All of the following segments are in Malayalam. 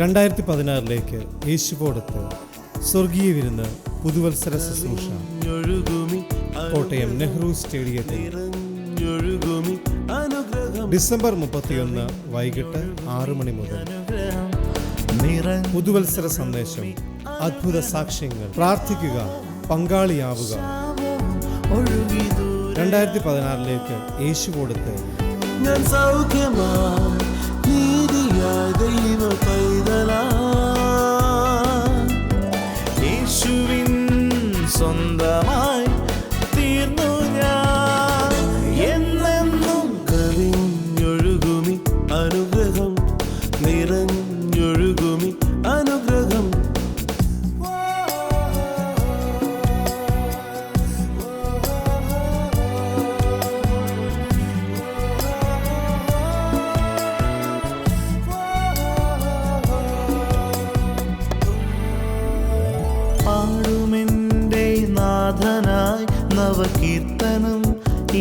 2016 യേശുവോടൊത്ത് സ്വർഗീയ വിരുന്ന് പുതുവത്സര ശുശ്രൂഷ കോട്ടയം നെഹ്റു സ്റ്റേഡിയത്തിൽ ഡിസംബർ 31 വൈകിട്ട് 6 മണി മുതൽ. പുതുവത്സര സന്ദേശം, അത്ഭുത സാക്ഷ്യങ്ങൾ, പ്രാർത്ഥിക്കുക, പങ്കാളിയാവുക. 2016 യേശുവോടൊത്ത് ഞാൻ സൗഖ്യമായി നീതിയായ ദൈവ പൈതലാ, യേശുവിൻ സ്വന്തമായി തീർന്നു ഞാൻ. എന്നെന്നും കവിഞ്ഞൊഴുകുമി അനുഗ്രഹം, നിറഞ്ഞൊഴുകുമി അനുഗ്രഹം. പാടുമെൻ്റെ നാഥനായി നവകീർത്തനം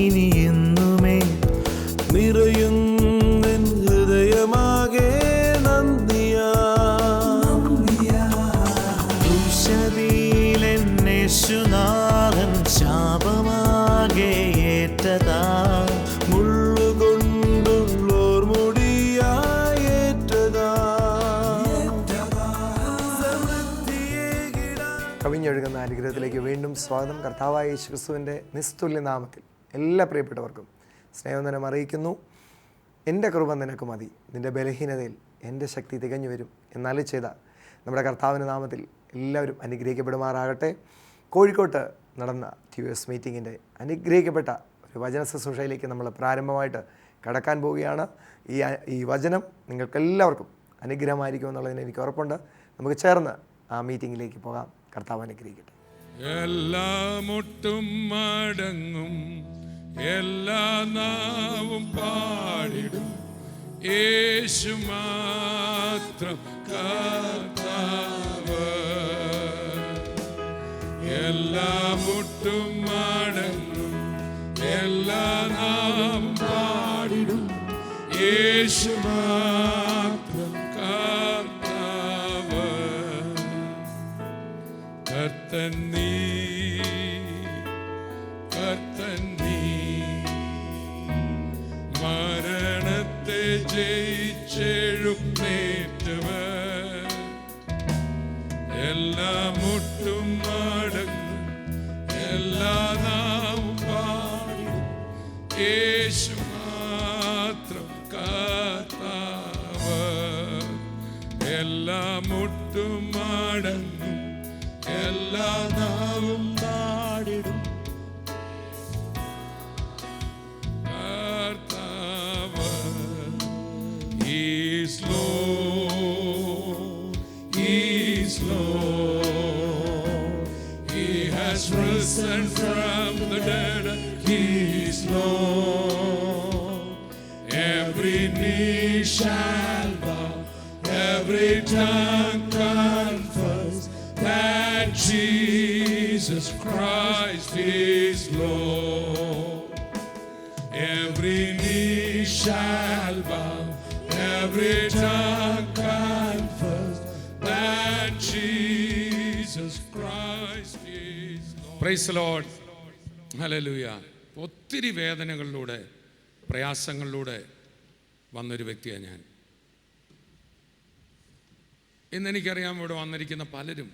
ഇനി എന്നുമേ, നിറയുന്നെൻ ഹൃദയമാകെ നന്ദിയാ. യേശുനാഥൻ ശാപമാകെ ഏറ്റതാ, മുള്ളുകൊണ്ടുള്ളോർ മുടിയായി ഏറ്റതാ. കവിഞ്ഞൊഴുകുന്ന അനുഗ്രഹത്തിലേക്ക് വീണ്ടും സ്വാഗതം. കർത്താവായ യേശു ക്രിസ്തുവിൻ്റെ നിസ്തുല്യ നാമത്തിൽ എല്ലാ പ്രിയപ്പെട്ടവർക്കും സ്നേഹവന്ദനം അറിയിക്കുന്നു. എൻ്റെ കൃപ നിനക്ക് മതി, നിൻ്റെ ബലഹീനതയിൽ എൻ്റെ ശക്തി തികഞ്ഞു വരും എന്നരുളി ചെയ്ത നമ്മുടെ കർത്താവിൻ്റെ നാമത്തിൽ എല്ലാവരും അനുഗ്രഹിക്കപ്പെടുമാറാകട്ടെ. കോഴിക്കോട്ട് നടന്ന TVS മീറ്റിങ്ങിൻ്റെ അനുഗ്രഹിക്കപ്പെട്ട ഒരു വചന ശുശ്രൂഷയിലേക്ക് നമ്മൾ പ്രാരംഭമായിട്ട് കടക്കാൻ പോവുകയാണ്. ഈ വചനം നിങ്ങൾക്കെല്ലാവർക്കും അനുഗ്രഹമായിരിക്കുമെന്നുള്ളതിന് എനിക്ക് ഉറപ്പുണ്ട്. നമുക്ക് ചേർന്ന് ആ മീറ്റിങ്ങിലേക്ക് പോകാം. കർത്താവ് അനുഗ്രഹിക്കട്ടെ. എല്ലാ മുട്ടും മടങ്ങും, എല്ലാ നാവും പാടിടും, യേശു മാത്രം കർത്താവ്. എല്ലാ മുട്ടും മടങ്ങും, എല്ലാ നാവും പാടിടും, യേശു മാത്രം കർത്താവ്. കർത്തൻ നീ, കർത്തൻ നീ, മരണത്തെ ജയിച്ചെഴുന്നേറ്റവൻ. എല്ലാ മുട്ടും മടങ്ങും, എല്ലാ നാവും പാടും, യേശു മാത്രം കർത്താവ്. എല്ലാ മുട്ടും മടങ്ങും, എല്ലാ നാവും പാടിടും, കർത്താവ്. He's Lord, He's Lord. He has risen from the dead, He's Lord. Every knee shall bow, every tongue confess that Jesus Christ is Lord. Every knee shall bow, every tongue confess that Jesus Christ is Lord. Praise the Lord. Hallelujah. ഒത്തിരി വേദനകളിലൂടെ, പ്രയാസങ്ങളിലൂടെ വന്നൊരു വ്യക്തിയാണ് ഞാൻ. ഇന്നെനിക്കറിയാം, ഇവിടെ വന്നിരിക്കുന്ന പലരും,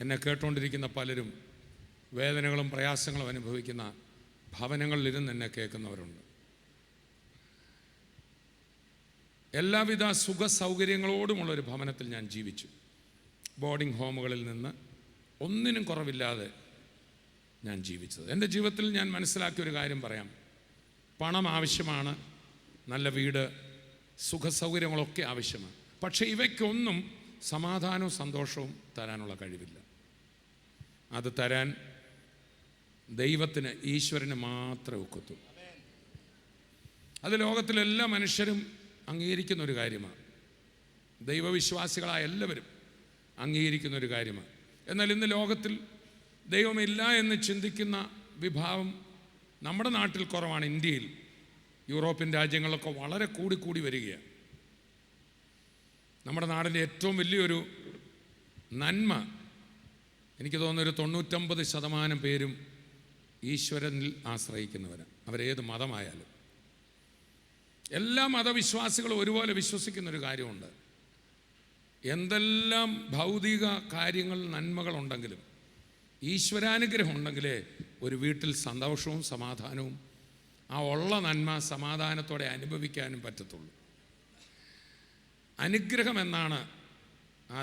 എന്നെ കേട്ടുകൊണ്ടിരിക്കുന്ന പലരും വേദനകളും പ്രയാസങ്ങളും അനുഭവിക്കുന്ന ഭവനങ്ങളിലിരുന്ന് എന്നെ കേൾക്കുന്നവരുണ്ട്. എല്ലാവിധ സുഖ സൗകര്യങ്ങളോടുമുള്ളൊരു ഭവനത്തിൽ ഞാൻ ജീവിച്ചു. ബോർഡിംഗ് ഹോമുകളിൽ നിന്ന് ഒന്നിനും കുറവില്ലാതെ ഞാൻ ജീവിച്ചത്. എൻ്റെ ജീവിതത്തിൽ ഞാൻ മനസ്സിലാക്കിയൊരു കാര്യം പറയാം. പണം ആവശ്യമാണ്, നല്ല വീട്, സുഖ സൗകര്യങ്ങളൊക്കെ ആവശ്യമാണ്. പക്ഷേ ഇവയ്ക്കൊന്നും സമാധാനവും സന്തോഷവും തരാനുള്ള കഴിവില്ല. അത് തരാൻ ദൈവത്തിന്, ഈശ്വരന് മാത്രമേ ഒക്കത്തു. അത് ലോകത്തിലെല്ലാ മനുഷ്യരും അംഗീകരിക്കുന്നൊരു കാര്യമാണ്. ദൈവവിശ്വാസികളായ എല്ലാവരും അംഗീകരിക്കുന്നൊരു കാര്യമാണ്. എന്നാൽ ഇന്ന് ലോകത്തിൽ ദൈവമില്ല എന്ന് ചിന്തിക്കുന്ന വിഭാഗം നമ്മുടെ നാട്ടിൽ കുറവാണ്. ഇന്ത്യയിൽ, യൂറോപ്യൻ രാജ്യങ്ങളിലൊക്കെ വളരെ കൂടി വരികയാണ്. നമ്മുടെ നാടിൻ്റെ ഏറ്റവും വലിയൊരു നന്മ, എനിക്ക് തോന്നുന്നൊരു 99% പേരും ഈശ്വരനിൽ ആശ്രയിക്കുന്നവരാണ്. അവരേത് മതമായാലും. എല്ലാ മതവിശ്വാസികളും ഒരുപോലെ വിശ്വസിക്കുന്നൊരു കാര്യമുണ്ട്. എന്തെല്ലാം ഭൗതിക കാര്യങ്ങൾ നന്മകളുണ്ടെങ്കിലും ഈശ്വരാനുഗ്രഹം ഉണ്ടെങ്കിലേ ഒരു വീട്ടിൽ സന്തോഷവും സമാധാനവും ആ ഉള്ള നന്മ സമാധാനത്തോടെ അനുഭവിക്കാനും പറ്റത്തുള്ളൂ. അനുഗ്രഹം എന്നാണ് ആ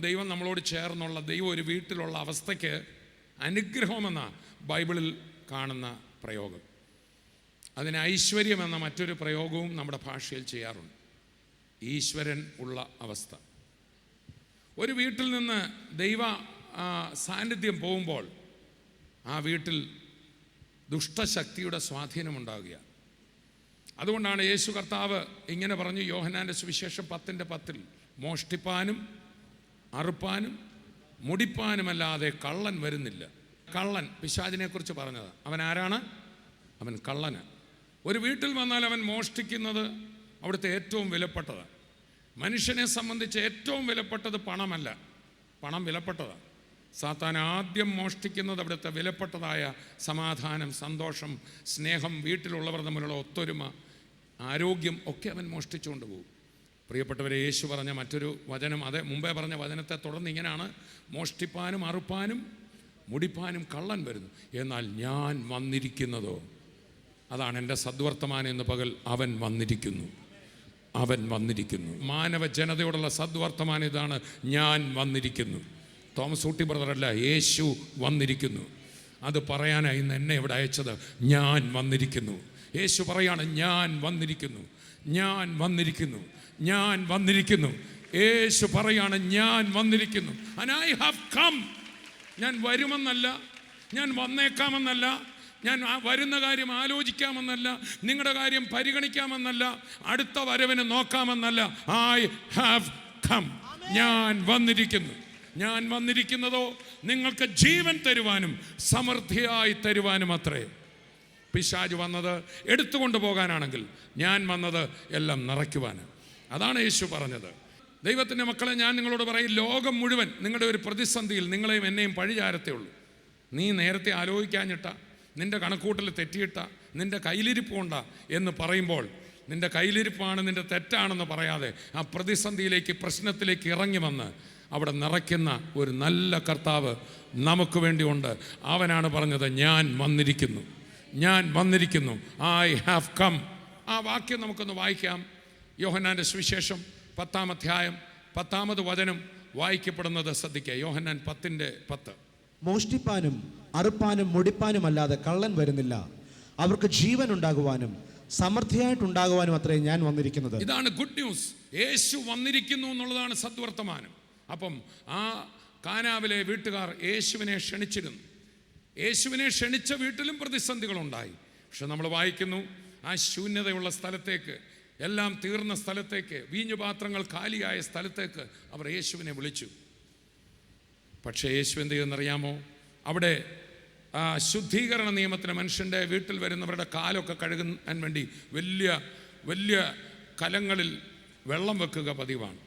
ദൈവം നമ്മളോട് ചേർന്നുള്ള ദൈവം ഒരു വീട്ടിലുള്ള അവസ്ഥയ്ക്ക് അനുഗ്രഹമെന്ന ബൈബിളിൽ കാണുന്ന പ്രയോഗം. അതിന് ഐശ്വര്യം എന്ന മറ്റൊരു പ്രയോഗവും നമ്മുടെ ഭാഷയിൽ ചെയ്യാറുണ്ട്. ഈശ്വരൻ ഉള്ള അവസ്ഥ. ഒരു വീട്ടിൽ നിന്ന് ദൈവ സാന്നിധ്യം പോകുമ്പോൾ ആ വീട്ടിൽ ദുഷ്ടശക്തിയുടെ സ്വാധീനമുണ്ടാകുക. അതുകൊണ്ടാണ് യേശു കർത്താവ് ഇങ്ങനെ പറഞ്ഞു, യോഹന്നാൻ്റെ സുവിശേഷം 10:10, മോഷ്ടിപ്പാനും അറുപ്പാനും മുടിപ്പാനുമല്ലാതെ കള്ളൻ വരുന്നില്ല. കള്ളൻ പിശാചിനെ കുറിച്ച് പറഞ്ഞത്. അവൻ ആരാണ്? അവൻ കള്ളന്. ഒരു വീട്ടിൽ വന്നാൽ അവൻ മോഷ്ടിക്കുന്നത് അവിടുത്തെ ഏറ്റവും വിലപ്പെട്ടതാണ്. മനുഷ്യനെ സംബന്ധിച്ച് ഏറ്റവും വിലപ്പെട്ടത് പണമല്ല, പണം വിലപ്പെട്ടതാണ്. സാത്താൻ ആദ്യം മോഷ്ടിക്കുന്നത് അവിടുത്തെ വിലപ്പെട്ടതായ സമാധാനം, സന്തോഷം, സ്നേഹം, വീട്ടിലുള്ളവർ തമ്മിലുള്ള ഒത്തൊരുമ, ആരോഗ്യം ഒക്കെ അവൻ മോഷ്ടിച്ചുകൊണ്ട് പോകും. പ്രിയപ്പെട്ടവരെ, യേശു പറഞ്ഞ മറ്റൊരു വചനം, അതെ മുമ്പേ പറഞ്ഞ വചനത്തെ തുടർന്ന് ഇങ്ങനെയാണ്, മോഷ്ടിപ്പാനും അറുപ്പാനും മുടിപ്പാനും കള്ളൻ വരുന്നു, എന്നാൽ ഞാൻ വന്നിരിക്കുന്നതോ, അതാണ് എൻ്റെ സദ്വർത്തമാനം ഇന്ന് പകൽ, അവൻ വന്നിരിക്കുന്നു, അവൻ വന്നിരിക്കുന്നു. മാനവ ജനതയോടുള്ള സദ്വർത്തമാനം ഇതാണ്, ഞാൻ വന്നിരിക്കുന്നു. തോമസ് ഊട്ടി ബ്രദറല്ല, യേശു വന്നിരിക്കുന്നു. അത് പറയാനായി ഇന്ന് എന്നെ ഇവിടെ അയച്ചത്. ഞാൻ വന്നിരിക്കുന്നു. യേശു പറയാണ്, ഞാൻ വന്നിരിക്കുന്നു, ഞാൻ വന്നിരിക്കുന്നു, ഞാൻ വന്നിരിക്കുന്നു. യേശു പറയാണ്, ഞാൻ വന്നിരിക്കുന്നു. And I have come. ഞാൻ വരുമെന്നല്ല, ഞാൻ വന്നേക്കാമെന്നല്ല, ഞാൻ വരുന്ന കാര്യം ആലോചിക്കാമെന്നല്ല, നിങ്ങളുടെ കാര്യം പരിഗണിക്കാമെന്നല്ല, അടുത്ത വരവിന് നോക്കാമെന്നല്ല. I have come. ഞാൻ വന്നിരിക്കുന്നു. ഞാൻ വന്നിരിക്കുന്നതോ നിങ്ങൾക്ക് ജീവൻ തരുവാനും സമൃദ്ധിയായി തരുവാനും അത്രേ. പിശാച് വന്നത് എടുത്തുകൊണ്ട് പോകാനാണെങ്കിൽ ഞാൻ വന്നത് എല്ലാം നിറയ്ക്കുവാന്. അതാണ് യേശു പറഞ്ഞത്. ദൈവത്തിൻ്റെ മക്കളെ, ഞാൻ നിങ്ങളോട് പറയും, ലോകം മുഴുവൻ നിങ്ങളുടെ ഒരു പ്രതിസന്ധിയിൽ നിങ്ങളെയും എന്നെയും പഴിചാരത്തേ ഉള്ളൂ. നീ നേരത്തെ ആലോചിക്കാഞ്ഞിട്ട, നിൻ്റെ കണക്കൂട്ടൽ തെറ്റിയിട്ട, നിൻ്റെ കയ്യിലിരിപ്പ് കൊണ്ടാ എന്ന് പറയുമ്പോൾ, നിൻ്റെ കയ്യിലിരിപ്പാണ് നിൻ്റെ തെറ്റാണെന്ന് പറയാതെ ആ പ്രതിസന്ധിയിലേക്ക്, പ്രശ്നത്തിലേക്ക് ഇറങ്ങി വന്ന് അവിടെ നിറയ്ക്കുന്ന ഒരു നല്ല കർത്താവ് നമുക്ക് വേണ്ടിയുണ്ട്. അവനാണ് പറഞ്ഞത്, ഞാൻ വന്നിരിക്കുന്നു, ഞാൻ വന്നിരിക്കുന്നു. I have come. ആ വാക്യം നമുക്കൊന്ന് വായിക്കാം. യോഹന്നാൻ്റെ സുവിശേഷം 10-ാം അധ്യായം 10-ാമത് വചനം വായിക്കപ്പെടുന്നത് ശ്രദ്ധിക്കുക. യോഹന്നാൻ 10:10. മോഷ്ടിപ്പാനും അറുപ്പാനും മുടിപ്പാനും അല്ലാതെ കള്ളൻ വരുന്നില്ല, അവർക്ക് ജീവൻ ഉണ്ടാകുവാനും സമൃദ്ധിയായിട്ടുണ്ടാകുവാനും അത്രേ ഞാൻ വന്നിരിക്കുന്നത്. ഇതാണ് ഗുഡ് ന്യൂസ്. യേശു വന്നിരിക്കുന്നു എന്നുള്ളതാണ് സദ്വർത്തമാനം. അപ്പം ആ കാനാവിലെ വീട്ടുകാർ യേശുവിനെ ക്ഷണിച്ചിരുന്നു. യേശുവിനെ ക്ഷണിച്ച വീട്ടിലും പ്രതിസന്ധികളുണ്ടായി. പക്ഷെ നമ്മൾ വായിക്കുന്നു, ആ ശൂന്യതയുള്ള സ്ഥലത്തേക്ക്, എല്ലാം തീർന്ന സ്ഥലത്തേക്ക്, വീഞ്ഞുപാത്രങ്ങൾ കാലിയായ സ്ഥലത്തേക്ക് അവർ യേശുവിനെ വിളിച്ചു. പക്ഷേ യേശു എന്ത് ചെയ്യുമെന്നറിയാമോ? അവിടെ ശുദ്ധീകരണ നിയമത്തിന് മനുഷ്യൻ്റെ വീട്ടിൽ വരുന്നവരുടെ കാലൊക്കെ കഴുകാൻ വേണ്ടി വലിയ വലിയ കലങ്ങളിൽ വെള്ളം വെക്കുക പതിവാണ്.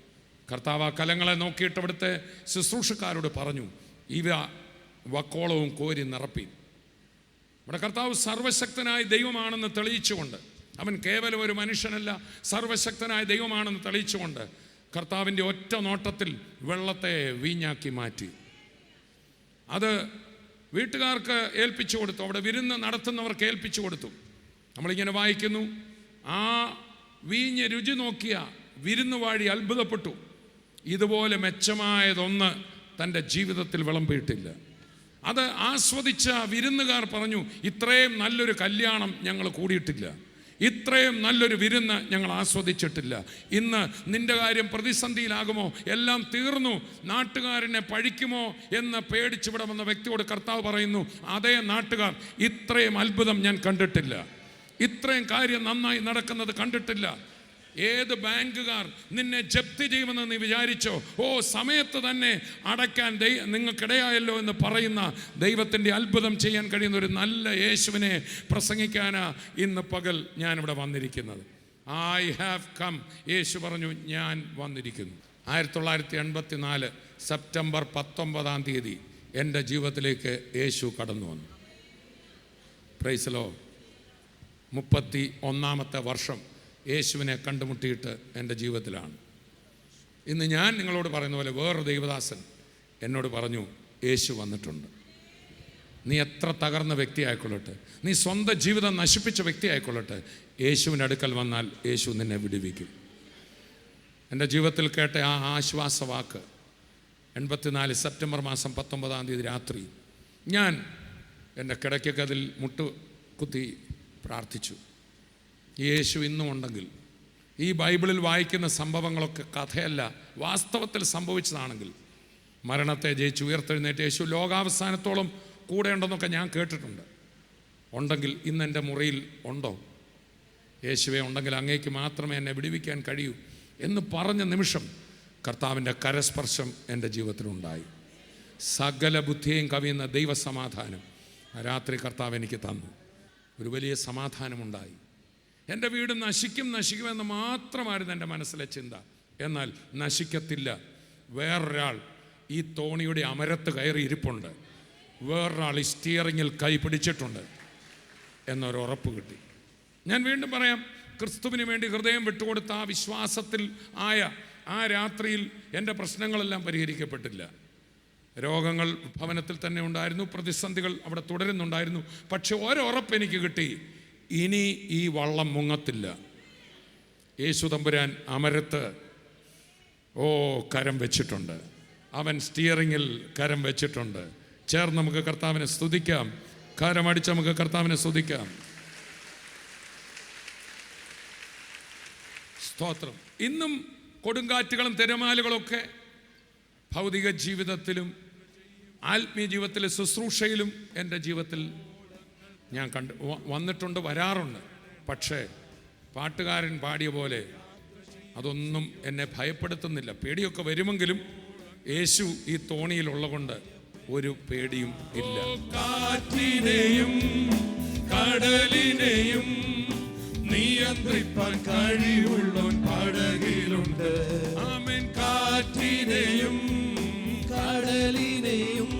കർത്താവ് ആ കലങ്ങളെ നോക്കിയിട്ട് അവിടുത്തെ ശുശ്രൂഷക്കാരോട് പറഞ്ഞു, ഇവ വക്കോളവും കോരി നിറപ്പി. ഇവിടെ കർത്താവ് സർവശക്തനായ ദൈവമാണെന്ന് തെളിയിച്ചുകൊണ്ട്, അവൻ കേവലം ഒരു മനുഷ്യനല്ല, സർവശക്തനായ ദൈവമാണെന്ന് തെളിയിച്ചുകൊണ്ട് കർത്താവിൻ്റെ ഒറ്റ നോട്ടത്തിൽ വെള്ളത്തെ വീഞ്ഞാക്കി മാറ്റി. അത് വീട്ടുകാർക്ക് ഏൽപ്പിച്ചു കൊടുത്തു, അവിടെ വിരുന്ന് നടത്തുന്നവർക്ക് ഏൽപ്പിച്ചു കൊടുത്തു. നമ്മളിങ്ങനെ വായിക്കുന്നു, ആ വീഞ്ഞ് രുചി നോക്കിയ വിരുന്നുവാഴി അത്ഭുതപ്പെട്ടു. ഇതുപോലെ മെച്ചമായതൊന്ന് തൻ്റെ ജീവിതത്തിൽ വിളമ്പിയിട്ടില്ല. അത് ആസ്വദിച്ച വിരുന്നുകാർ പറഞ്ഞു, ഇത്രയും നല്ലൊരു കല്യാണം ഞങ്ങൾ കൂടിയിട്ടില്ല, ഇത്രയും നല്ലൊരു വിരുന്ന് ഞങ്ങൾ ആസ്വദിച്ചിട്ടില്ല. ഇന്ന് നിന്റെ കാര്യം പ്രതിസന്ധിയിലാകുമോ, എല്ലാം തീർന്നു, നാട്ടുകാരനെ പഴിക്കുമോ എന്ന് പേടിച്ചിവിടെ വന്ന വ്യക്തിയോട് കർത്താവ് പറയുന്നു, അതേ നാട്ടുകാർ, ഇത്രയും അത്ഭുതം ഞാൻ കണ്ടിട്ടില്ല, ഇത്രയും കാര്യം നന്നായി നടക്കുന്നത് കണ്ടിട്ടില്ല. ഏത് ബാങ്കുകാർ നിന്നെ ജപ്തി ചെയ്യുമെന്ന് നീ വിചാരിച്ചോ? ഓ, സമയത്ത് തന്നെ അടയ്ക്കാൻ നിങ്ങൾക്കിടയായല്ലോ എന്ന് പറയുന്ന ദൈവത്തിൻ്റെ അത്ഭുതം ചെയ്യാൻ കഴിയുന്ന ഒരു നല്ല യേശുവിനെ പ്രസംഗിക്കാനാ ഇന്ന് പകൽ ഞാനിവിടെ വന്നിരിക്കുന്നത്. I have come. യേശു പറഞ്ഞു, ഞാൻ വന്നിരിക്കുന്നു. 1984 സെപ്റ്റംബർ 19 എൻ്റെ ജീവിതത്തിലേക്ക് യേശു കടന്നു വന്നു. Praise the Lord. 31ാമത്തെ വർഷം യേശുവിനെ കണ്ടുമുട്ടിയിട്ട് എൻ്റെ ജീവിതത്തിലാണ്. ഇന്ന് ഞാൻ നിങ്ങളോട് പറയുന്ന പോലെ വേറൊരു ദൈവദാസൻ എന്നോട് പറഞ്ഞു, യേശു വന്നിട്ടുണ്ട്. നീ എത്ര തകർന്ന വ്യക്തി ആയിക്കൊള്ളട്ടെ, നീ സ്വന്തം ജീവിതം നശിപ്പിച്ച വ്യക്തി ആയിക്കൊള്ളട്ടെ, യേശുവിൻ്റെ അടുക്കൽ വന്നാൽ യേശു നിന്നെ വിടുവിക്കും. എൻ്റെ ജീവിതത്തിൽ കേട്ട ആ ആശ്വാസവാക്ക് 84 സെപ്റ്റംബർ മാസം 19 രാത്രി ഞാൻ എൻ്റെ കിടക്കൊക്കെ അതിൽ മുട്ടുകുത്തി പ്രാർത്ഥിച്ചു. യേശു ഇന്നും ഉണ്ടെങ്കിൽ, ഈ ബൈബിളിൽ വായിക്കുന്ന സംഭവങ്ങളൊക്കെ കഥയല്ല, വാസ്തവത്തിൽ സംഭവിച്ചതാണെങ്കിൽ, മരണത്തെ ജയിച്ച് ഉയർത്തെഴുന്നേറ്റ് യേശു ലോകാവസാനത്തോളം കൂടെ ഉണ്ടെന്നൊക്കെ ഞാൻ കേട്ടിട്ടുണ്ട്. ഉണ്ടെങ്കിൽ ഇന്ന് എൻ്റെ മുറിയിൽ ഉണ്ടോ? യേശുവേ, ഉണ്ടെങ്കിൽ അങ്ങേക്ക് മാത്രമേ എന്നെ വിടുവിക്കാൻ കഴിയൂ എന്ന് പറഞ്ഞ നിമിഷം കർത്താവിൻ്റെ കരസ്പർശം എൻ്റെ ജീവിതത്തിലുണ്ടായി. സകല ബുദ്ധിയെയും കവിയുന്ന ദൈവസമാധാനം രാത്രി കർത്താവ് എനിക്ക് തന്നു. ഒരു വലിയ സമാധാനമുണ്ടായി. എൻ്റെ വീട് നശിക്കുമെന്ന് മാത്രമായിരുന്നു എൻ്റെ മനസ്സിലെ ചിന്ത. എന്നാൽ നശിക്കത്തില്ല. വേറൊരാൾ ഈ തോണിയുടെ അമരത്ത് കയറി ഇരിപ്പുണ്ട്, വേറൊരാൾ ഈ സ്റ്റിയറിങ്ങിൽ കൈ പിടിച്ചിട്ടുണ്ട് എന്നൊരു ഉറപ്പ് കിട്ടി. ഞാൻ വീണ്ടും പറയാം, ക്രിസ്തുവിന് വേണ്ടി ഹൃദയം വിട്ടുകൊടുത്ത ആ വിശ്വാസത്തിൽ ആയ ആ രാത്രിയിൽ എൻ്റെ പ്രശ്നങ്ങളെല്ലാം പരിഹരിക്കപ്പെട്ടില്ല. രോഗങ്ങൾ ഭവനത്തിൽ തന്നെ ഉണ്ടായിരുന്നു, പ്രതിസന്ധികൾ അവിടെ തുടരുന്നുണ്ടായിരുന്നു. പക്ഷെ ഒരുറപ്പ് എനിക്ക് കിട്ടി, ഇനി ഈ വള്ളം മുങ്ങത്തില്ല. യേശു തമ്പുരാൻ അമരത്ത് കരം വെച്ചിട്ടുണ്ട്, അവൻ സ്റ്റിയറിങ്ങിൽ കരം വെച്ചിട്ടുണ്ട്. ചേർന്ന് നമുക്ക് കർത്താവിനെ സ്തുതിക്കാം. കരമടിച്ച് നമുക്ക് കർത്താവിനെ സ്തുതിക്കാം. സ്തോത്രം. ഇന്നും കൊടുങ്കാറ്റുകളും തിരമാലകളൊക്കെ ഭൗതിക ജീവിതത്തിലും ആത്മീയ ജീവിതത്തിലെ ശുശ്രൂഷയിലും എൻ്റെ ജീവിതത്തിൽ ഞാൻ വന്നിട്ടുണ്ട്, വരാറുണ്ട്. പക്ഷേ പാട്ടുകാരൻ പാടിയ പോലെ അതൊന്നും എന്നെ ഭയപ്പെടുത്തുന്നില്ല. പേടിയൊക്കെ വരുമെങ്കിലും യേശു ഈ തോണിയിലുള്ളതുകൊണ്ട് ഒരു പേടിയും ഇല്ല. കാറ്റിനെയും കടലിനെയും നിയന്ത്രിപ്പാൻ കഴിവുള്ളോൻ പടകിലുണ്ട്. ആമേൻ. കാറ്റിനെയും കടലിനെയും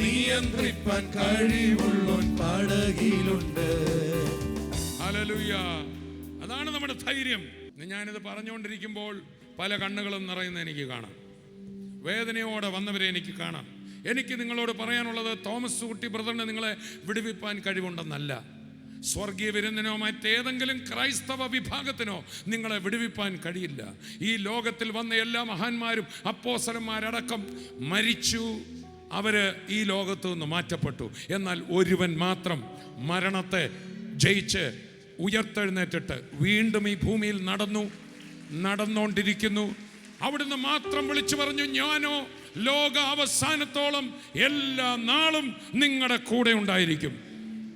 നിയന്ത്രിപ്പാൻ കഴിവുള്ളോൻ പടകിലുണ്ട്. ഹല്ലേലൂയ. അതാണ് നമ്മുടെ ധൈര്യം. ഞാനിത് പറഞ്ഞുകൊണ്ടിരിക്കുമ്പോൾ പല കണ്ണുകളും നിറയുന്ന എനിക്ക് കാണാം. വേദനയോടെ വന്നവരെ എനിക്ക് കാണാം. എനിക്ക് നിങ്ങളോട് പറയാനുള്ളത്, തോമസ് കുട്ടി ബ്രദറിന് നിങ്ങളെ വിടുവിപ്പാൻ കഴിവുണ്ടെന്നല്ല. സ്വർഗീയ വിരുന്നിനോ മറ്റേതെങ്കിലും ക്രൈസ്തവ വിഭാഗത്തിനോ നിങ്ങളെ വിടുവിപ്പാൻ കഴിയില്ല. ഈ ലോകത്തിൽ വന്ന എല്ലാ മഹാന്മാരും അപ്പോസ്തലന്മാരടക്കം മരിച്ചു, അവര് ഈ ലോകത്തു നിന്ന് മാറ്റപ്പെട്ടു. എന്നാൽ ഒരുവൻ മാത്രം മരണത്തെ ജയിച്ച് ഉയർത്തെഴുന്നേറ്റിട്ട് വീണ്ടും ഈ ഭൂമിയിൽ നടന്നുകൊണ്ടിരിക്കുന്നു. അവിടുന്ന് മാത്രം വിളിച്ചു പറഞ്ഞു, ഞാനോ ലോക അവസാനത്തോളം എല്ലാ നാളും നിങ്ങളുടെ കൂടെ ഉണ്ടായിരിക്കും.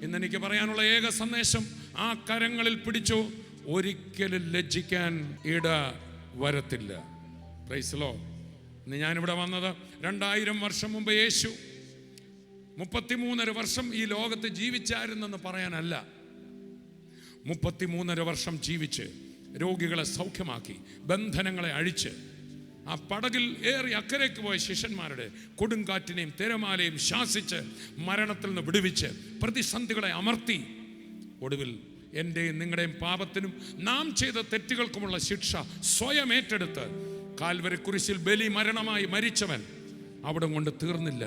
ഇന്നെനിക്ക് പറയാനുള്ള ഏക സന്ദേശം, ആ കരങ്ങളിൽ പിടിച്ചു, ഒരിക്കലും ലജ്ജിക്കാൻ ഇട വരത്തില്ല. Praise the Lord. ഇന്ന് ഞാനിവിടെ വന്നത് 2000 വർഷം മുമ്പ് യേശു 33.5 വർഷം ഈ ലോകത്ത് ജീവിച്ചായിരുന്നെന്ന് പറയാനല്ല. 33.5 വർഷം ജീവിച്ച് രോഗികളെ സൗഖ്യമാക്കി, ബന്ധനങ്ങളെ അഴിച്ച്, ആ പടകിൽ ഏറി അക്കരയ്ക്ക് പോയ ശിഷ്യന്മാരുടെ കൊടുങ്കാറ്റിനെയും തിരമാലയും ശാസിച്ച് മരണത്തിൽ നിന്ന് വിടുവിച്ച് പ്രതിസന്ധികളെ അമർത്തി, ഒടുവിൽ എൻ്റെയും നിങ്ങളുടെയും പാപത്തിനും നാം ചെയ്ത തെറ്റുകൾക്കുമുള്ള ശിക്ഷ സ്വയം ഏറ്റെടുത്ത് കാൽവരി കുരിശിൽ ബലി മരണമായി മരിച്ചവൻ അവിടെ കൊണ്ട് തീർന്നില്ല.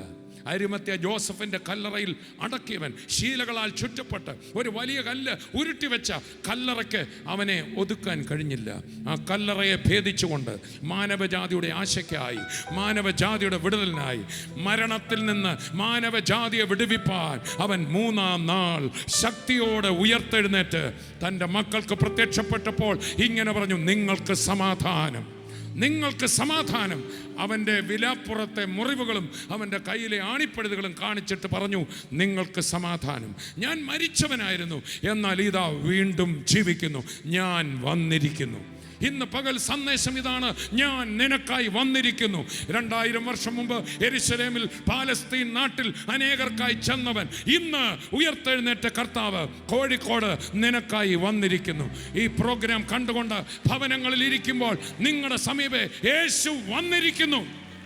അരിമത്യ ജോസഫിന്റെ കല്ലറയിൽ അടക്കിയവൻ, ശീലകളാൽ ചുറ്റപ്പെട്ട് ഒരു വലിയ കല്ല് ഉരുട്ടിവെച്ച കല്ലറയ്ക്ക് അവനെ ഒതുക്കാൻ കഴിഞ്ഞില്ല. ആ കല്ലറയെ ഭേദിച്ചുകൊണ്ട് മാനവജാതിയുടെ ആശയ്ക്കായി, മാനവജാതിയുടെ വിടുതലിനായി, മരണത്തിൽ നിന്ന് മാനവജാതിയെ വിടുവിപ്പാൻ അവൻ 3-ാം നാൾ ശക്തിയോടെ ഉയർത്തെഴുന്നേറ്റ് തൻ്റെ മക്കൾക്ക് പ്രത്യക്ഷപ്പെട്ടപ്പോൾ ഇങ്ങനെ പറഞ്ഞു, നിങ്ങൾക്ക് സമാധാനം, നിങ്ങൾക്ക് സമാധാനം. അവൻ്റെ വിലാപ്പുറത്തെ മുറിവുകളും അവൻ്റെ കയ്യിലെ ആണിപ്പഴുതുകളും കാണിച്ചിട്ട് പറഞ്ഞു, നിങ്ങൾക്ക് സമാധാനം. ഞാൻ മരിച്ചവനായിരുന്നു, എന്നാൽ ഇതാ വീണ്ടും ജീവിക്കുന്നു, ഞാൻ വന്നിരിക്കുന്നു. ഇന്ന് പകൽ സന്ദേശം ഇതാണ്: ഞാൻ നിനക്കായി വന്നിരിക്കുന്നു. 2000 വർഷം മുമ്പ് യെരുശലേമിൽ പാലസ്തീൻ നാട്ടിൽ അനേകർക്കായി ചെന്നവൻ ഇന്ന് ഉയർത്തെഴുന്നേറ്റ കർത്താവ് കോഴിക്കോട് നിനക്കായി വന്നിരിക്കുന്നു. ഈ പ്രോഗ്രാം കണ്ടുകൊണ്ട് ഭവനങ്ങളിൽ ഇരിക്കുമ്പോൾ നിങ്ങളുടെ സമീപേ യേശു വന്നിരിക്കുന്നു.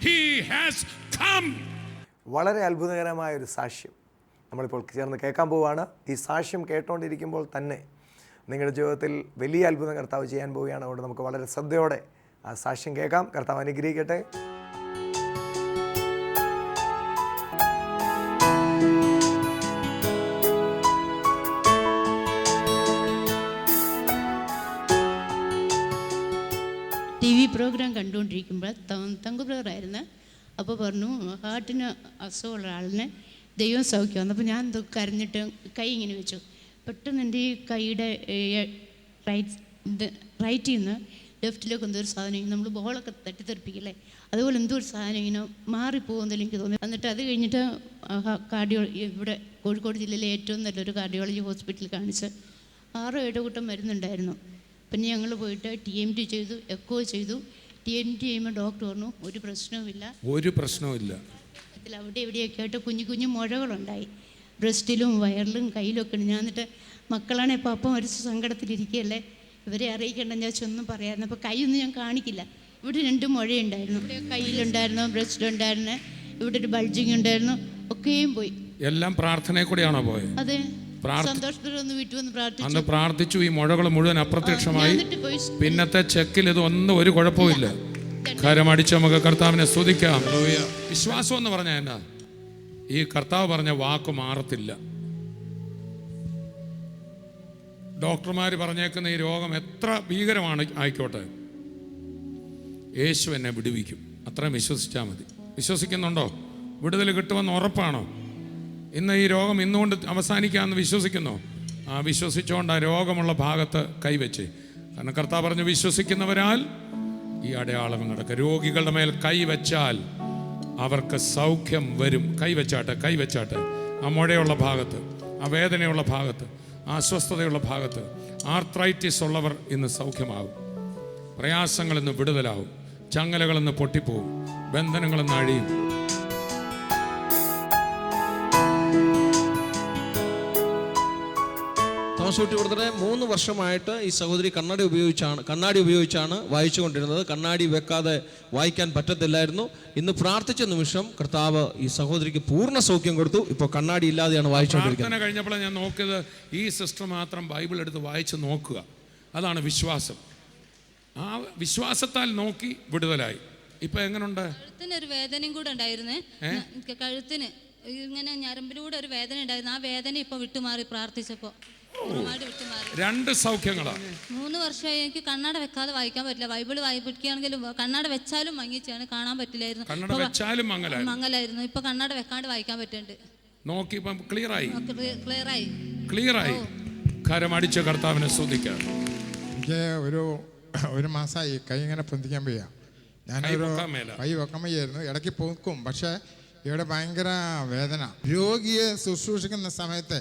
He has come. വളരെ അത്ഭുതകരമായ ഒരു സാക്ഷ്യം നമ്മളിപ്പോൾ ചേർന്ന് കേൾക്കാൻ പോവുകയാണ്. ഈ സാക്ഷ്യം കേട്ടുകൊണ്ടിരിക്കുമ്പോൾ തന്നെ നിങ്ങളുടെ ജീവിതത്തിൽ വലിയ അത്ഭുതം കർത്താവ് ചെയ്യാൻ പോവുകയാണ്. അതുകൊണ്ട് നമുക്ക് വളരെ ശ്രദ്ധയോടെ ആ സാക്ഷ്യം കേൾക്കാം. കർത്താവ് അനുഗ്രഹിക്കട്ടെ. TV പ്രോഗ്രാം കണ്ടുകൊണ്ടിരിക്കുമ്പോൾ തങ്കു ബ്രദറായിരുന്നു. അപ്പോൾ പറഞ്ഞു ഹാർട്ടിന് അസുഖമുള്ള ആളിനെ ദൈവം സൗഖ്യം വന്നു. അപ്പോൾ ഞാൻ എന്തൊക്കെ കരഞ്ഞിട്ട് കൈ ഇങ്ങനെ വെച്ചു. പെട്ടെന്ന് എൻ്റെ ഈ കൈയുടെ റൈറ്റിൽ നിന്ന് ലെഫ്റ്റിലേക്ക് എന്തോ ഒരു സാധനം, നമ്മൾ ബോളൊക്കെ തട്ടിത്തെറിപ്പിക്കില്ലേ, അതുപോലെ എന്തോ ഒരു സാധനം ഇങ്ങനെ മാറിപ്പോകുന്നതിൽ എനിക്ക് തോന്നി. എന്നിട്ട് അത് കഴിഞ്ഞിട്ട് ഇവിടെ കോഴിക്കോട് ജില്ലയിലെ ഏറ്റവും നല്ലൊരു കാർഡിയോളജി ഹോസ്പിറ്റലിൽ കാണിച്ച് 6-7 കൂട്ടം മരുന്നുണ്ടായിരുന്നു. പിന്നെ ഞങ്ങൾ പോയിട്ട് TMT ചെയ്തു, എക്കോ ചെയ്തു. TMT ചെയ്യുമ്പോൾ ഡോക്ടർ പറഞ്ഞു ഒരു പ്രശ്നവുമില്ല. അവിടെ എവിടെയൊക്കെ ആയിട്ട് കുഞ്ഞു കുഞ്ഞു മുഴകളുണ്ടായി, ബ്രസ്റ്റിലും വയറിലും കയ്യിലൊക്കെ ഉണ്ട്. ഞാൻ എന്നിട്ട് മക്കളാണ് ഇപ്പോൾ അപ്പം ഒരു സങ്കടത്തിലിരിക്കുകയല്ലേ, ഇവരെ അറിയിക്കേണ്ടെന്ന് വെച്ചാൽ ഒന്നും പറയായിരുന്നു. അപ്പോൾ കൈയൊന്നും ഞാൻ കാണിക്കില്ല. ഇവിടെ 2 മുഴയുണ്ടായിരുന്നു, ഇവിടെ കയ്യിലുണ്ടായിരുന്നു, ബ്രസ്റ്റിലുണ്ടായിരുന്നു, ഇവിടെ ഒരു ബൾജിങ് ഉണ്ടായിരുന്നു, ഒക്കെയും പോയി. എല്ലാം പ്രാർത്ഥനയെ കൂടെയാണോ പോയത്? അതെ, സന്തോഷത്തോടെ വീട്ടിൽ വന്ന് അന്ന് പ്രാർത്ഥിച്ചു. ഈ മുഴകൾ മുഴുവൻ അപ്രത്യക്ഷമായി. പിന്നത്തെ ചെക്കിൽ ഇതൊന്നും ഒരു കുഴപ്പമില്ല. കരമടിച്ച് നമുക്ക് കർത്താവിനെ സ്തുതിക്കാം. വിശ്വാസം എന്ന് പറഞ്ഞാൽ എന്നാ? ഈ കർത്താവ് പറഞ്ഞ വാക്ക് മാറത്തില്ല. ഡോക്ടർമാർ പറഞ്ഞേക്കുന്ന ഈ രോഗം എത്ര ഭീകരമാണ് ആയിക്കോട്ടെ, യേശു എന്നെ വിടുവിക്കും. അത്രയും വിശ്വസിച്ചാൽ മതി. വിശ്വസിക്കുന്നുണ്ടോ? വിടുതൽ കിട്ടുമെന്ന് ഉറപ്പാണോ? ഇന്ന് ഈ രോഗം ഇന്നുകൊണ്ട് അവസാനിക്കാമെന്ന് വിശ്വസിക്കുന്നോ? വിശ്വസിച്ചുകൊണ്ട് ആ രോഗമുള്ള ഭാഗത്ത് കൈവച്ച്. കാരണം കർത്താവ് പറഞ്ഞു വിശ്വസിക്കുന്നവരാൽ ഈ അടയാളം നടക്കുക. രോഗികളുടെ മേൽ കൈവച്ചാൽ അവർക്ക് സൗഖ്യം വരും. കൈവച്ചാട്ടെ ആ മുഴയുള്ള ഭാഗത്ത്, ആ വേദനയുള്ള ഭാഗത്ത്, ആ അസ്വസ്ഥതയുള്ള ഭാഗത്ത്. ആർത്രൈറ്റിസ് ഉള്ളവർ ഇന്ന് സൗഖ്യമാകും. പ്രയാസങ്ങൾ ഇന്ന് വിടുതലാവും. ചങ്ങലകളിന്ന് പൊട്ടിപ്പോവും. ബന്ധനങ്ങളിന്ന് അഴിയും. തോമസ് ബ്രദറെ, 3 വർഷമായിട്ട് ഈ സഹോദരി കണ്ണാടി ഉപയോഗിച്ചാണ് വായിച്ചുകൊണ്ടിരുന്നത്. കണ്ണാടി വെക്കാതെ വായിക്കാൻ പറ്റത്തില്ലായിരുന്നു. ഇന്ന് പ്രാർത്ഥിച്ച നിമിഷം കർത്താവ് ഈ സഹോദരിക്ക് പൂർണ്ണ സൗഖ്യം കൊടുത്തു. ഇപ്പോൾ കണ്ണാടി ഇല്ലാതെയാണ് വായിച്ചുകൊണ്ടിരിക്കുന്നത്. പ്രാർത്ഥന കഴിഞ്ഞപ്പോൾ ഞാൻ നോക്കിയത് ഈ സിസ്റ്റർ മാത്രം ബൈബിൾ എടുത്ത് വായിച്ച് നോക്കുക. അതാണ് വിശ്വാസം. ആ വിശ്വാസത്താൽ നോക്കി വിടുതലായി. ഇപ്പൊ എങ്ങനെയുണ്ട്? കഴുത്തിനൊരു വേദനയും കൂടെ ഉണ്ടായിരുന്നേ. കഴുത്തിന് ഇങ്ങനെ ഞരമ്പിലൂടെ ഒരു വേദന ഉണ്ടായിരുന്നു. ആ വേദന ഇപ്പൊ വിട്ടുമാറി പ്രാർത്ഥിച്ചപ്പോ. 2 സൗഖ്യങ്ങളാണ്. 3 വർഷമായി എനിക്ക് കണ്ണട വെക്കാതെ വായിക്കാൻ പറ്റില്ല. ബൈബിൾ വായിപ്പിക്കുകയാണെങ്കിലും കണ്ണട വെച്ചാലും മങ്ങിച്ചാണ്, കാണാൻ പറ്റില്ലായിരുന്നു. മങ്ങലായിരുന്നു. ഇപ്പൊ കണ്ണട വെക്കാണ്ട് വായിക്കാൻ പറ്റുന്നുണ്ട്. നോക്കി ക്ലിയറായി. കരമടിച്ച കർത്താവിനെ സ്തുതിക്കാം. എനിക്ക് ഒരു മാസമായി കൈ ഇങ്ങനെ പൊന്തിക്കാൻ വയ്യ. ഞാനൊരു കൈ വെക്കാൻ വയ്യായിരുന്നു. ഇടയ്ക്ക് പൊക്കും, പക്ഷേ ഇവിടെ ഭയങ്കര വേദന. രോഗിയെ ശുശ്രൂഷിക്കുന്ന സമയത്ത്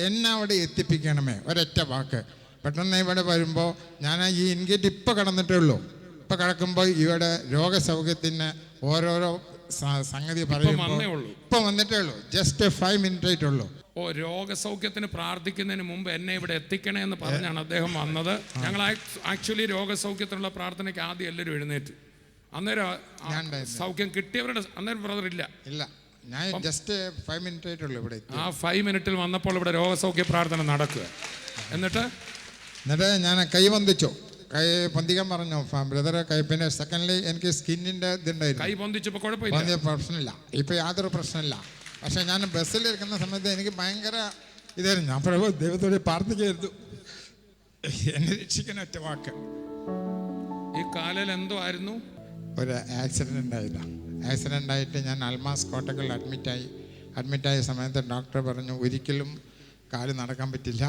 എന്നെ അവിടെ എത്തിപ്പിക്കണമേ, ഒരൊറ്റ വാക്ക്. പെട്ടെന്ന് ഇവിടെ വരുമ്പോൾ ഞാൻ ഈ ഇൻഗേറ്റ് ഇപ്പം കടന്നിട്ടേ ഉള്ളൂ. ഇപ്പം കിടക്കുമ്പോൾ ഇവിടെ രോഗസൗഖ്യത്തിന് ഓരോരോ സംഗതി പറയുമ്പോൾ ഇപ്പം വന്നിട്ടേ ഉള്ളൂ. ജസ്റ്റ് 5 മിനിറ്റ് ആയിട്ടുള്ളൂ. രോഗസൗഖ്യത്തിന് പ്രാർത്ഥിക്കുന്നതിന് മുമ്പ് എന്നെ ഇവിടെ എത്തിക്കണേ എന്ന് പറഞ്ഞാണ് അദ്ദേഹം വന്നത്. ഞങ്ങൾ ആക്ച്വലി രോഗസൗഖ്യത്തിനുള്ള പ്രാർത്ഥനയ്ക്ക് ആദ്യം എല്ലാവരും എഴുന്നേറ്റ്. അന്നേരം സൗഖ്യം കിട്ടിയവരുടെ അന്നേരം ബ്രദർ ഇല്ല. ഞാൻ ജസ്റ്റ് 5 മിനിറ്റ് ആയിട്ടുള്ളൂ ഇവിടെ. ആ 5 മിനിറ്റിൽ വന്നപ്പോൾ ഇവിടെ രോഗസൗഖ്യ പ്രാർത്ഥന നടക്കുക. എന്നിട്ട് ഞാൻ കൈ പൊന്തിച്ചു. കൈ പൊന്തിക്കാൻ പറഞ്ഞു ബ്രദറെ. പിന്നെ സെക്കൻഡ്ലി എനിക്ക് സ്കിന്നിൻ്റെ ഇതുണ്ടായിരുന്നു. കൈ പൊന്തിച്ചപ്പോൾ കുഴപ്പമില്ല, പ്രശ്നമില്ല. ഇപ്പം യാതൊരു പ്രശ്നമില്ല. പക്ഷേ ഞാൻ ബസ്സിലിരിക്കുന്ന സമയത്ത് എനിക്ക് ഭയങ്കര ഇതായിരുന്നു. ഞാൻ പ്രഭു ദൈവത്തോട് പ്രാർത്ഥിക്കായിരുന്നു, എന്നെ രക്ഷിക്കാൻ ഒറ്റ വാക്ക്. ഈ കാലിൽ എന്തോ ആയിരുന്നു? ഒരു ആക്സിഡൻ്റ് ആയിട്ട് ഞാൻ അൽമാസ് കോട്ടക്കൽ അഡ്മിറ്റായ സമയത്ത് ഡോക്ടർ പറഞ്ഞു ഒരിക്കലും കാല് നടക്കാൻ പറ്റില്ല.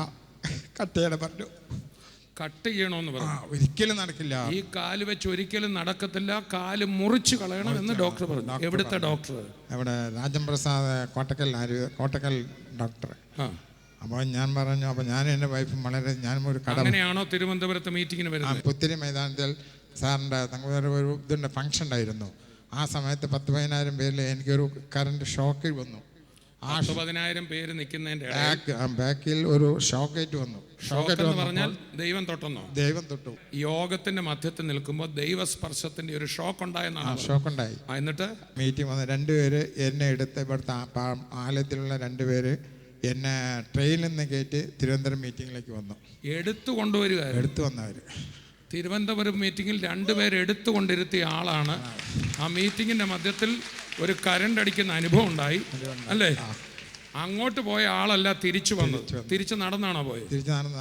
കട്ട് ചെയ്യണമെന്ന് പറഞ്ഞു. ഒരിക്കലും നടക്കില്ല. ഈ കാല് വെച്ച് ഒരിക്കലും നടക്കത്തില്ല, കാല് മുറിച്ച് കളയണം എന്ന് ഡോക്ടർ പറഞ്ഞു. എവിടുത്തെ ഡോക്ടർ? അവിടെ രാജൻ പ്രസാദ് കോട്ടക്കൽ ഡോക്ടർ. അപ്പോൾ ഞാൻ പറഞ്ഞു, അപ്പോൾ ഞാനും എൻ്റെ വൈഫും വളരെ, ഞാനും ഒരു കട, അങ്ങനെയാണോ തിരുവനന്തപുരത്ത് മീറ്റിങ്ങിന് വരുന്നത്? പുത്തിരി മൈതാനത്തിൽ സാറിൻ്റെ ഒരു ഇതുണ്ട്, ഫംഗ്ഷൻ ഉണ്ടായിരുന്നു. ആ സമയത്ത് 10,000-15,000 പേരിൽ എനിക്കൊരു കറണ്ട് ഷോക്ക് വന്നു. 10,000 പേര് നിൽക്കുന്നതിന്റെ ബാക്കിൽ ഒരു ഷോക്കേറ്റ് വന്നു. ഷോക്കേറ്റ് എന്ന് പറഞ്ഞാൽ ദൈവം തൊട്ടെന്നോ? ദൈവം തൊട്ടു. യോഗത്തിന്റെ മധ്യത്തിൽ നിൽക്കുമ്പോൾ ദൈവസ്പർശത്തിന്റെ ഒരു ഷോക്ക് ഉണ്ടായെന്നാണ്. ഷോക്ക് ഉണ്ടായി. എന്നിട്ട് മീറ്റിംഗ് വന്ന് 2 പേര് എന്നെ എടുത്ത്, ഇവിടുത്തെ ആലയത്തിലുള്ള 2 പേര് എന്നെ ട്രെയിനിൽ നിന്ന് കയറ്റി തിരുവനന്തപുരം മീറ്റിങ്ങിലേക്ക് വന്നു. എടുത്തു കൊണ്ടുവരിക. എടുത്തു വന്നവർ തിരുവനന്തപുരം മീറ്റിങ്ങിൽ 2 പേര് എടുത്തുകൊണ്ടിരുത്തിയ ആളാണ്. ആ മീറ്റിങ്ങിന്റെ മധ്യത്തിൽ ഒരു കരണ്ട് അടിക്കുന്ന അനുഭവം ഉണ്ടായി അല്ലേ? അങ്ങോട്ട് പോയ ആളല്ല തിരിച്ചു വന്നത്. തിരിച്ചു നടന്നാണോ പോയത്? തിരിച്ചു നടന്ന.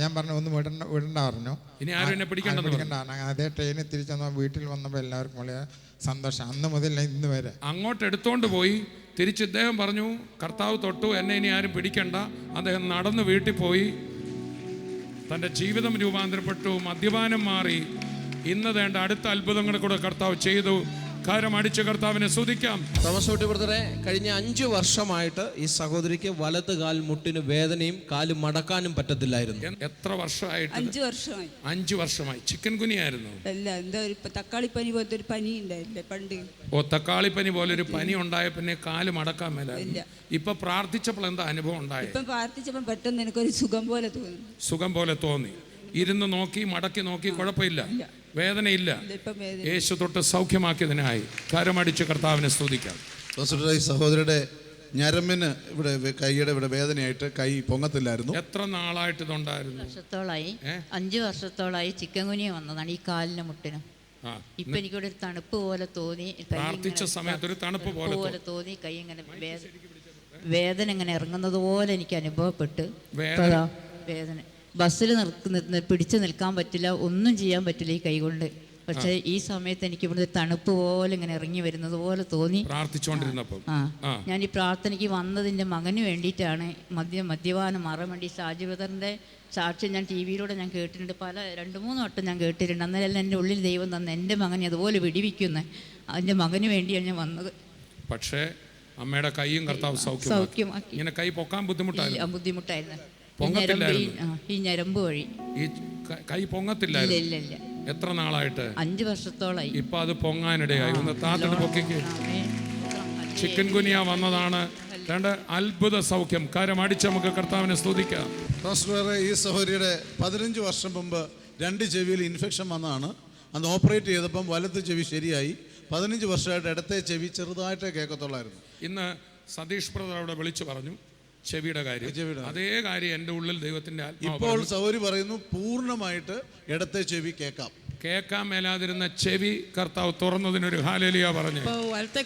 ഞാൻ പറഞ്ഞു ഒന്ന് വിടണ്ട പറഞ്ഞു. ഇനി ആരും എന്നെ പിടിക്കണ്ട. അതേ ട്രെയിനിൽ തിരിച്ചു വന്ന വീട്ടിൽ വന്നപ്പോൾ എല്ലാവർക്കും വളരെ സന്തോഷം. അന്ന് മുതൽ ഇന്ന് വരെ അങ്ങോട്ട് എടുത്തോണ്ട് പോയി. തിരിച്ച് ഇദ്ദേഹം പറഞ്ഞു, കർത്താവ് തൊട്ടു, എന്നെ ഇനി ആരും പിടിക്കണ്ട. അദ്ദേഹം നടന്ന് വീട്ടിൽ പോയി. തൻ്റെ ജീവിതം രൂപാന്തരപ്പെട്ടു. മദ്യപാനം മാറി. ഇന്ന് വേണ്ട അടുത്ത അത്ഭുതങ്ങൾ കൂടെ കർത്താവ് ചെയ്തു. കാരം അടിച്ച് കർത്താവിനെ സ്തുതിക്കാം. തോമസ് കുട്ടി ബ്രദറെ, കഴിഞ്ഞ 5 വർഷമായിട്ട് ഈ സഹോദരിക്ക് വലത് കാൽ മുട്ടിന് വേദനയും കാല് മടക്കാനും പറ്റത്തില്ലായിരുന്നു. എത്ര വർഷമായിട്ട്? 5 വർഷമായി. 5 വർഷമായി. ചിക്കൻ കുനിയായിരുന്നു? അല്ല, എന്താ ഒരു തക്കാളിപ്പനി പോലത്തെ ഒരു പനി ഉണ്ടായില്ലേ പണ്ട്? തക്കാളിപ്പനി പോലെ ഒരു പനി ഉണ്ടായ പിന്നെ കാല് മടക്കാൻ മേലായിരുന്നു. ഇപ്പൊ പ്രാർത്ഥിച്ചപ്പോൾ എന്താ അനുഭവം ഉണ്ടായത്? ഇപ്പം പ്രാർത്ഥിച്ചപ്പോൾ പെട്ടെന്ന് എനിക്കൊരു സുഖം പോലെ തോന്നി. സുഖം പോലെ തോന്നി. ഇരുന്ന് നോക്കി, മടക്കി നോക്കി, കുഴപ്പമില്ല, വേദനയില്ല. യേശു തൊട്ട് സൗഖ്യമാക്കിയതിനായി കരമടിച്ച് കർത്താവിനെ സ്തുതിക്കാം. സഹോദരയുടെ ഞരമ്പിന് ഇവിടെ കൈയുടെ ഇവിടെ വേദനയായിട്ട് കൈ പൊങ്ങത്തില്ലായിരുന്നു. എത്ര നാളായിട്ട് ഇതുണ്ടായിരുന്നു? 5 വർഷത്തോളായി ചിക്കൻ കുനിയ വന്നതാണ് ഈ കാലിന് മുട്ടിനും. ഇപ്പൊ എനിക്കിവിടെ ഒരു തണുപ്പ് പോലെ തോന്നി. പ്രാർത്ഥിച്ച സമയത്ത് ഒരു തണുപ്പ് പോലെ തോന്നി. കൈ ഇങ്ങനെ വേദന ഇങ്ങനെ ഇറങ്ങുന്നത് പോലെ എനിക്ക് അനുഭവപ്പെട്ട്. വേദന ബസ്സിൽ പിടിച്ചു നിൽക്കാൻ പറ്റില്ല, ഒന്നും ചെയ്യാൻ പറ്റില്ല ഈ കൈകൊണ്ട്. പക്ഷെ ഈ സമയത്ത് എനിക്ക് ഇവിടുത്തെ തണുപ്പ് പോലെ ഇങ്ങനെ ഇറങ്ങി വരുന്നത് പോലെ തോന്നി. പ്രാർത്ഥിച്ചുകൊണ്ടിരുന്നപ്പോൾ ഞാൻ ഈ പ്രാർത്ഥനയ്ക്ക് വന്നതിൻ്റെ മകന് വേണ്ടിയിട്ടാണ്. മദ്യപാനം മാറാൻ വേണ്ടി ഷാജി ബ്രദറിൻ്റെ സാക്ഷ്യം ഞാൻ ടി വിയിലൂടെ ഞാൻ കേട്ടിട്ടുണ്ട്. 2-3 വട്ടം ഞാൻ കേട്ടിട്ടുണ്ട്. അന്നേരം എൻ്റെ ഉള്ളിൽ ദൈവം തന്ന എൻ്റെ മകനെ അതുപോലെ വിടിവിക്കുന്ന അതിൻ്റെ മകന് വേണ്ടിയാണ് ഞാൻ വന്നത്. പക്ഷേ അമ്മയുടെ കൈയും കർത്താവ് സൗഖ്യമാക്കി. ഇങ്ങനെ കൈ പൊക്കാൻ ബുദ്ധിമുട്ടായിരുന്നു. ഈ ഞരമ്പ് വഴി ഈ കൈ പൊങ്ങത്തില്ലായിരുന്നു. ഇല്ല. എത്ര നാളായിട്ട്? 5 വർഷത്തോളായി. ഇപ്പൊ അത് പൊങ്ങാനിടയായി. ഒന്ന് താത്തട്ട് പൊക്കിക്ക്. ചിക്കൻ കുനിയ വന്നതാണ്. അത്ഭുത സൗഖ്യം. കാര്യം അടിച്ച് നമുക്ക് കർത്താവിനെ സ്തുതിക്കാം. ഈ സഹോദരിയുടെ 15 വർഷം മുമ്പ് 2 ചെവിയിൽ ഇൻഫെക്ഷൻ വന്നതാണ്. അന്ന് ഓപ്പറേറ്റ് ചെയ്തപ്പം വലത്ത് ചെവി ശരിയായി. 15 വർഷമായിട്ട് ഇടത്തെ ചെവി ചെറുതായിട്ടേ കേൾക്കത്തുള്ളായിരുന്നു. ഇന്ന് സതീഷ് ബ്രദർ അവിടെ വിളിച്ചു പറഞ്ഞു ചെവിയുടെ കാര്യം. അതേ കാര്യം എൻ്റെ ഉള്ളിൽ ദൈവത്തിന്റെ ഇപ്പോൾ സൗരി പറയുന്നു പൂർണ്ണമായിട്ട് ഇടത്തെ ചെവി കേൾക്കാൻ മേലാതിരുന്ന ചെവി കർത്താവ് തുറന്നതിനൊരു ഹല്ലേലൂയ പറഞ്ഞു. വലത്തെ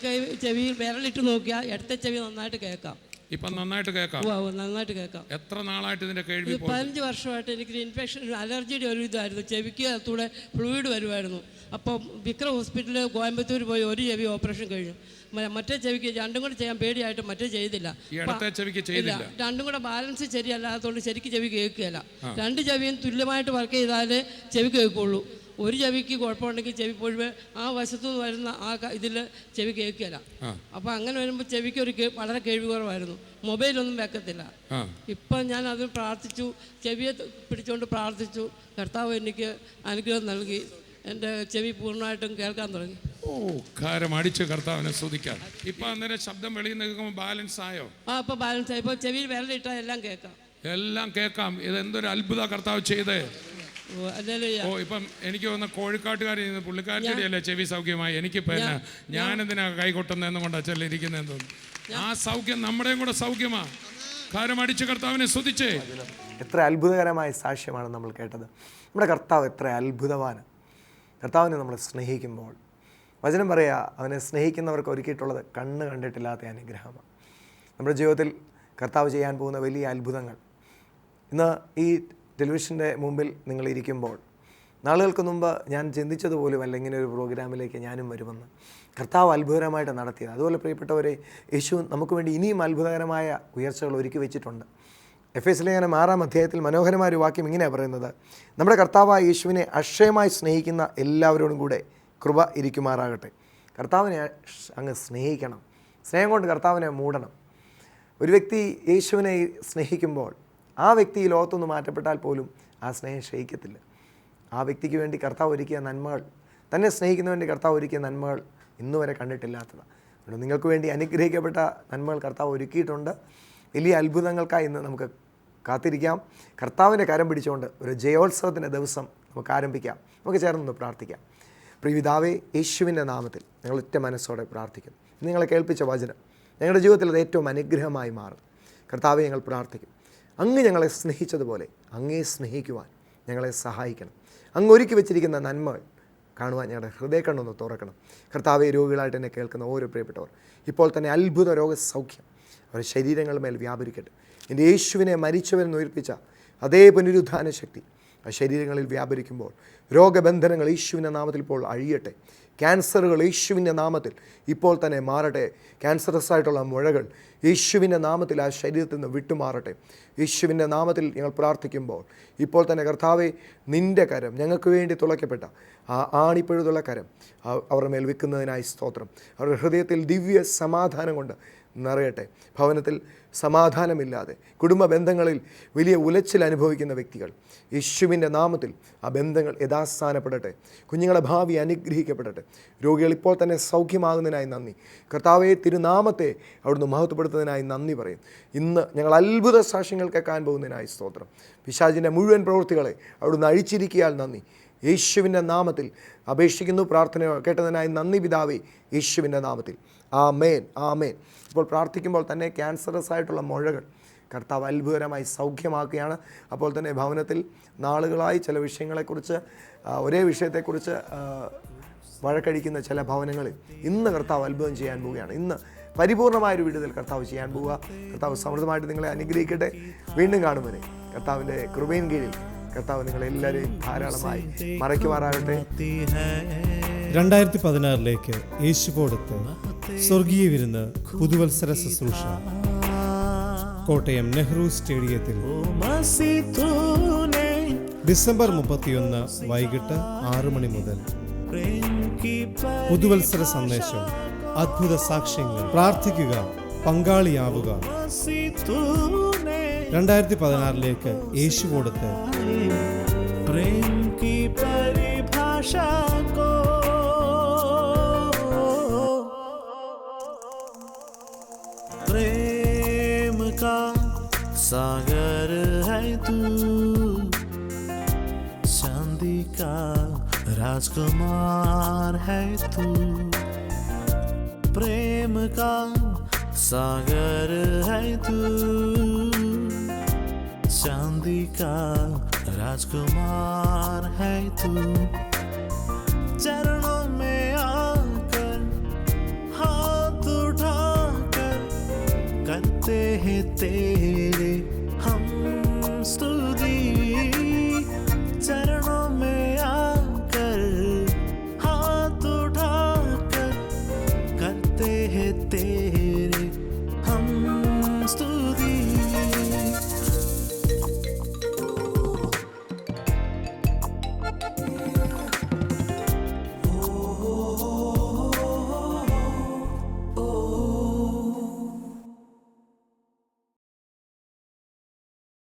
ചെവിയിൽ വിരലിട്ട് നോക്കിയാൽ ഇടത്തെ ചെവി നന്നായിട്ട് കേൾക്കാം. ഇപ്പം നന്നായിട്ട് കേൾക്കാം. നന്നായിട്ട് കേൾക്കാം. എത്ര നാളായിട്ട് ഇതിന്റെ കേൾവി? 15 വർഷമായിട്ട് എനിക്ക് ഇൻഫെക്ഷൻ അലർജിയുടെ ഒരു ഇതായിരുന്നു. ചെവിക്ക് അകത്തൂടെ ഫ്ലൂയിഡ് വരുമായിരുന്നു. അപ്പോൾ വിക്രം ഹോസ്പിറ്റലിൽ കോയമ്പത്തൂർ പോയി ഒരു ചെവി ഓപ്പറേഷൻ കഴിഞ്ഞു. മറ്റേ ചെവിക്ക് രണ്ടും കൂടെ ചെയ്യാൻ പേടിയായിട്ട് മറ്റേ ചെയ്തില്ല. രണ്ടും കൂടെ ബാലൻസ് ശരിയല്ലാത്തതുകൊണ്ട് ശരിക്കും ചെവി കേൾക്കുകയില്ല. 2 ചെവിയും തുല്യമായിട്ട് വർക്ക് ചെയ്താലേ ചെവി കേൾക്കുള്ളൂ. ഒരു ചെവിക്ക് കുഴപ്പമുണ്ടെങ്കിൽ ചെവി പൊഴുവെ ആ വശത്തു നിന്ന് വരുന്ന ആ ഇതിൽ ചെവി കേൾക്കുകയില്ല. അപ്പോൾ അങ്ങനെ വരുമ്പോൾ ചെവിക്ക് വളരെ കേൾവി കുറവായിരുന്നു. മൊബൈലൊന്നും വെക്കത്തില്ല. ഇപ്പം ഞാൻ അത് പ്രാർത്ഥിച്ചു, ചെവിയെ പിടിച്ചുകൊണ്ട് പ്രാർത്ഥിച്ചു. കർത്താവ് എനിക്ക് അനുഗ്രഹം നൽകി. എൻ്റെ ചെവി പൂർണ്ണമായിട്ടും കേൾക്കാൻ തുടങ്ങി. കാരം അടിച്ച് കർത്താവിനെ സ്തുതിക്കാം. ഇപ്പം അന്നേരം ശബ്ദം വെളിയിൽ നിൽക്കുമ്പോൾ ബാലൻസ് ആയോ? ഇപ്പോൾ ബാലൻസ് ആയി. ഇപ്പോൾ ചെവിയിൽ വിരലിട്ടാൽ എല്ലാം കേൾക്കാം. ഇതെന്തൊരു അത്ഭുത കർത്താവ് ചെയ്തേ. ഇപ്പം എനിക്ക് വന്ന കോഴിക്കാട്ടുകാരി പുള്ളിക്കാരുടെ അല്ലേ ചെവി സൗഖ്യമായി. എനിക്കിപ്പോൾ എന്നാ ഞാനെന്തിനാ കൈകൊട്ടുന്നതെന്നും കൊണ്ട് അച്ഛല്ല ഇരിക്കുന്നതെന്ന് തോന്നുന്നു. ആ സൗഖ്യം നമ്മുടെയും കൂടെ സൗഖ്യമാ. കാരം അടിച്ച് കർത്താവിനെ സ്തുതിച്ചേ. എത്ര അത്ഭുതകരമായ സാക്ഷ്യമാണ് നമ്മൾ കേട്ടത്. നമ്മുടെ കർത്താവ് എത്ര അത്ഭുതവാന്. കർത്താവിനെ നമ്മൾ സ്നേഹിക്കുമ്പോൾ വചനം പറയുക, അവനെ സ്നേഹിക്കുന്നവർക്ക് ഒരുക്കിയിട്ടുള്ളത് കണ്ണ് കണ്ടിട്ടില്ലാത്ത അനുഗ്രഹമാണ്. നമ്മുടെ ജീവിതത്തിൽ കർത്താവ് ചെയ്യാൻ പോകുന്ന വലിയ അത്ഭുതങ്ങൾ. ഇന്ന് ഈ ടെലിവിഷൻ്റെ മുമ്പിൽ നിങ്ങളിരിക്കുമ്പോൾ നാളുകൾക്ക് മുമ്പ് ഞാൻ ചിന്തിച്ചതുപോലുമല്ല ഇങ്ങനെ ഒരു പ്രോഗ്രാമിലേക്ക് ഞാനും വരുമെന്ന്. കർത്താവ് അത്ഭുതകരമായിട്ട് നടത്തിയത്. അതുപോലെ പ്രിയപ്പെട്ടവരെ, യേശു നമുക്ക് വേണ്ടി ഇനിയും അത്ഭുതകരമായ ഉയർച്ചകൾ ഒരുക്കി വെച്ചിട്ടുണ്ട്. എഫേസ്യ ലേഖനം 6-ാം അധ്യായത്തിൽ മനോഹരമായ ഒരു വാക്യം ഇങ്ങനെയാണ് പറയുന്നത്: നമ്മുടെ കർത്താവായ യേശുവിനെ അക്ഷയമായി സ്നേഹിക്കുന്ന എല്ലാവരോടും കൂടെ കൃപ ഇരിക്കുമാറാകട്ടെ. കർത്താവിനെ അങ്ങ് സ്നേഹിക്കണം. സ്നേഹം കൊണ്ട് കർത്താവിനെ മൂടണം. ഒരു വ്യക്തി യേശുവിനെ സ്നേഹിക്കുമ്പോൾ ആ വ്യക്തി ഈ ലോകത്തൊന്ന് മാറ്റപ്പെട്ടാൽ പോലും ആ സ്നേഹം ക്ഷയിക്കത്തില്ല. ആ വ്യക്തിക്ക് വേണ്ടി കർത്താവ് ഒരുക്കിയ നന്മകൾ, തന്നെ സ്നേഹിക്കുന്നതിന് വേണ്ടി കർത്താവ് ഒരുക്കിയ നന്മകൾ ഇന്നുവരെ കണ്ടിട്ടില്ലാത്തതാണ്. അതുകൊണ്ട് നിങ്ങൾക്ക് വേണ്ടി അനുഗ്രഹിക്കപ്പെട്ട നന്മകൾ കർത്താവ് ഒരുക്കിയിട്ടുണ്ട്. വലിയ അത്ഭുതങ്ങൾക്കായി ഇന്ന് നമുക്ക് കാത്തിരിക്കാം. കർത്താവിൻ്റെ കരം പിടിച്ചുകൊണ്ട് ഒരു ജയോത്സവത്തിൻ്റെ ദിവസം നമുക്ക് ആരംഭിക്കാം. നമുക്ക് ചേർന്നൊന്ന് പ്രാർത്ഥിക്കാം. പ്രിയപിതാവേ, യേശുവിൻ്റെ നാമത്തിൽ ഞങ്ങൾ ഒറ്റ മനസ്സോടെ പ്രാർത്ഥിക്കുന്നു. നിങ്ങളെ കേൾപ്പിച്ച വചനം ഞങ്ങളുടെ ജീവിതത്തിൽ അത് ഏറ്റവും അനുഗ്രഹമായി മാറും. കർത്താവെ, ഞങ്ങൾ പ്രാർത്ഥിക്കും, അങ്ങ് ഞങ്ങളെ സ്നേഹിച്ചതുപോലെ അങ്ങേ സ്നേഹിക്കുവാൻ ഞങ്ങളെ സഹായിക്കണം. അങ്ങ് ഒരുക്കി വെച്ചിരിക്കുന്ന നന്മകൾ കാണുവാൻ ഞങ്ങളുടെ ഹൃദയക്കണ്ണൊന്ന് തുറക്കണം. കർത്താവെ, രോഗികളായിട്ട് എന്നെ കേൾക്കുന്ന ഓരോ പ്രിയപ്പെട്ടവർ ഇപ്പോൾ തന്നെ അത്ഭുത രോഗസൗഖ്യം അവരുടെ ശരീരങ്ങളുടെ മേൽ വ്യാപരിക്കട്ടെ. എൻ്റെ യേശുവിനെ മരിച്ചവരെന്ന് ഉയർപ്പിച്ച അതേ പുനരുദ്ധാന ശക്തി ആ ശരീരങ്ങളിൽ വ്യാപരിക്കുമ്പോൾ രോഗബന്ധനങ്ങൾ യേശുവിൻ്റെ നാമത്തിൽ ഇപ്പോൾ അഴിയട്ടെ. ക്യാൻസറുകൾ യേശുവിൻ്റെ നാമത്തിൽ ഇപ്പോൾ തന്നെ മാറട്ടെ. ക്യാൻസറസ് ആയിട്ടുള്ള മുഴകൾ യേശുവിൻ്റെ നാമത്തിൽ ആ ശരീരത്തിൽ നിന്ന് വിട്ടുമാറട്ടെ. യേശുവിൻ്റെ നാമത്തിൽ ഞങ്ങൾ പ്രാർത്ഥിക്കുമ്പോൾ ഇപ്പോൾ തന്നെ കർത്താവെ, നിൻ്റെ കരം, ഞങ്ങൾക്ക് വേണ്ടി തുളയ്ക്കപ്പെട്ട ആ ആണിപ്പഴുതുള്ള കരം അവരുടെ മേൽ വെക്കുന്നതിനായി സ്തോത്രം. അവരുടെ ഹൃദയത്തിൽ ദിവ്യ സമാധാനം കൊണ്ട് നിറയട്ടെ. ഭവനത്തിൽ സമാധാനമില്ലാതെ കുടുംബ ബന്ധങ്ങളിൽ വലിയ ഉലച്ചിൽ അനുഭവിക്കുന്ന വ്യക്തികൾ യേശുവിൻ്റെ നാമത്തിൽ ആ ബന്ധങ്ങൾ യഥാസ്ഥാനപ്പെടട്ടെ. കുഞ്ഞുങ്ങളുടെ ഭാവി അനുഗ്രഹിക്കപ്പെടട്ടെ. രോഗികൾ ഇപ്പോൾ തന്നെ സൗഖ്യമാകുന്നതിനായി നന്ദി. കർത്താവെ, തിരുനാമത്തെ അവിടുന്ന് മഹത്വപ്പെടുത്തുന്നതിനായി നന്ദി പറയും. ഇന്ന് ഞങ്ങൾ അത്ഭുത സാക്ഷ്യങ്ങൾ കേൾക്കാൻ പോകുന്നതിനായി സ്തോത്രം. പിശാചിൻ്റെ മുഴുവൻ പ്രവൃത്തികളെ അവിടുന്ന് അഴിച്ചിരിക്കിയാൽ നന്ദി. യേശുവിൻ്റെ നാമത്തിൽ അപേക്ഷിക്കുന്നു. പ്രാർത്ഥന കേട്ടതിനായി നന്ദി പിതാവേ, യേശുവിൻ്റെ നാമത്തിൽ. ആമേൻ, ആമേൻ. ഇപ്പോൾ പ്രാർത്ഥിക്കുമ്പോൾ തന്നെ ക്യാൻസറസ് ആയിട്ടുള്ള മുഴകൾ കർത്താവ് അത്ഭുതകരമായി സൗഖ്യമാക്കുകയാണ്. അപ്പോൾ തന്നെ ഭവനത്തിൽ നാളുകളായി ചില വിഷയങ്ങളെക്കുറിച്ച്, ഒരേ വിഷയത്തെക്കുറിച്ച് വഴക്കടിക്കുന്ന ചില ഭവനങ്ങളിൽ ഇന്ന് കർത്താവ് അത്ഭുതം ചെയ്യാൻ പോവുകയാണ്. ഇന്ന് പരിപൂർണമായൊരു വിടുതൽ കർത്താവ് ചെയ്യാൻ പോവുക. കർത്താവ് സമൃദ്ധമായിട്ട് നിങ്ങളെ അനുഗ്രഹിക്കട്ടെ. വീണ്ടും കാണുമ്പോൾ കർത്താവിൻ്റെ കൃപയിൻ കീഴിൽ കർത്താവ് നിങ്ങളെല്ലാവരെയും ധാരാളമായി മറയ്ക്കുമാറാകട്ടെ. 2016 യേശു കൊടുത്ത് സ്വർഗീയ വിരുന്ന് പുതുവത്സര ശുശ്രൂഷ കോട്ടയം നെഹ്റു സ്റ്റേഡിയത്തിൽ ഡിസംബർ 31 വൈകിട്ട് 6 മണി മുതൽ. പുതുവത്സര സന്ദേശം, അത്ഭുത സാക്ഷ്യങ്ങൾ, പ്രാർത്ഥിക്കുക, പങ്കാളിയാവുക. 2016 യേശു കൊടുത്ത് प्रेम का सागर है तू, चांदी का राजकुमार है तू. प्रेम का सागर है तू, चांदी का राजकुमार है तू. चरणों में आकर हाथ उठाकर करते हैं तेरे हम स्तुति. चरणों में आकर हाथ उठाकर करते हैं तेरे हम स्तुति.